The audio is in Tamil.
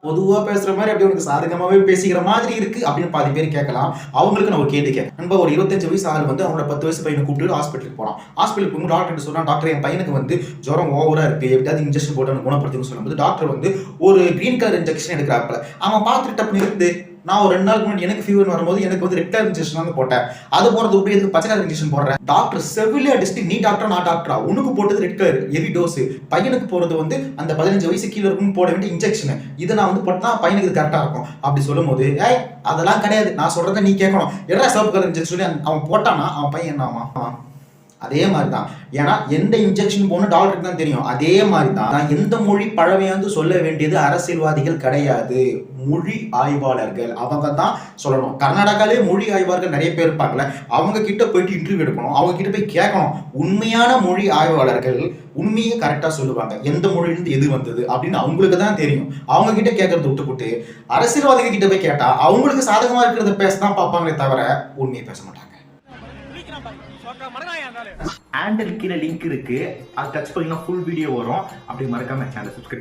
பொதுவா பேசுற மாதிரி அப்படியே உனக்கு சாதகமாவே பேசிக்கிற மாதிரி இருக்கு அப்படின்னு பாதி பேர் கேட்கலாம். அவங்களுக்கு நான் ஒரு கேள்வி கேட்கேன். நண்பா, ஒரு 25 வயசு ஆள் வந்து அவனோட 10 வயசு பையனை கூப்பிட்டு ஹாஸ்பிட்டலுக்கு போறான். ஹாஸ்பிட்டலுக்கு போகும்போது டாக்டர் சொன்னா, டாக்டர் என் பையனுக்கு வந்து ஜுரம் ஓவரா இருக்கு, எப்படியாவது இன்ஜெக்ஷன் போட்டு அவனை குணப்படுத்துன்னு சொல்லும்போது டாக்டர் வந்து ஒரு கிரீன் கலர் இன்ஜெக்ஷன் எடுக்கிறாப்ல. அவன் பார்த்துட்டு டப்புனு இருந்து, நான் ஒரு 2 நாளுக்கு முன்னாடி எனக்கு ஃபீவர் வரும்போது எனக்கு வந்து ரெட் கலர் இன்ஜெக்ஷன் வந்து போட்டேன், அது போறது இப்படி எதுக்கு பச்சை கலர் இன்ஜெக்ஷன் போடுறேன்? டாக்டர் செவிலியா அடிச்சுட்டு, நீ டாக்டரா நான் டாக்டரா, உனக்கு போட்டது ரெட் கலர் ஹெவி டோஸ், பையனுக்கு போறது வந்து அந்த 15 வயசு கீழே இருக்கும் போட வேண்டிய இன்ஜெக்ஷன், இதை நான் வந்து போட்டா பையனுக்கு இது கரெக்டா இருக்கும் அப்படி சொல்லும் போது, ஏய் அதெல்லாம் கிடையாது, நான் சொல்றதை நீ கேட்கணும், எடா சிவப்பு கலர் இன்ஜெக்ஷன் சொல்லி அவன் போட்டானா அவன் பையன் என்ன ஆமா? அதே மாதிரி தான். ஏன்னா எந்த இன்ஜெக்ஷன் போகணும் டாக்டருக்கு தான் தெரியும். அதே மாதிரி தான் எந்த மொழி பழமையாந்து சொல்ல வேண்டியது அரசியல்வாதிகள் கிடையாது, மொழி ஆய்வாளர்கள் அவங்க தான் சொல்லணும். கர்நாடகாலே மொழி ஆய்வாளர்கள் நிறைய பேர் இருப்பாங்கல்ல, அவங்க கிட்ட போயிட்டு இன்டர்வியூ எடுக்கணும், அவங்க கிட்ட போய் கேட்கணும். உண்மையான மொழி ஆய்வாளர்கள் உண்மையை கரெக்டாக சொல்லுவாங்க, எந்த மொழியிலிருந்து எது வந்தது அப்படின்னு அவங்களுக்கு தான் தெரியும். அவங்க கிட்ட கேட்கறத விட்டுப்புட்டு அரசியல்வாதிகள் கிட்ட போய் கேட்டா அவங்களுக்கு சாதகமா இருக்கிறத பேச தான் பார்ப்பாங்களே தவிர உண்மையை பேச மாட்டாங்க. ஹேண்டில் கீழே லிங்க் இருக்கு, அது டச் பண்ணீங்கன்னா ஃபுல் வீடியோ வரும். அப்படி மறக்காம சேனல் சப்ஸ்கிரைப்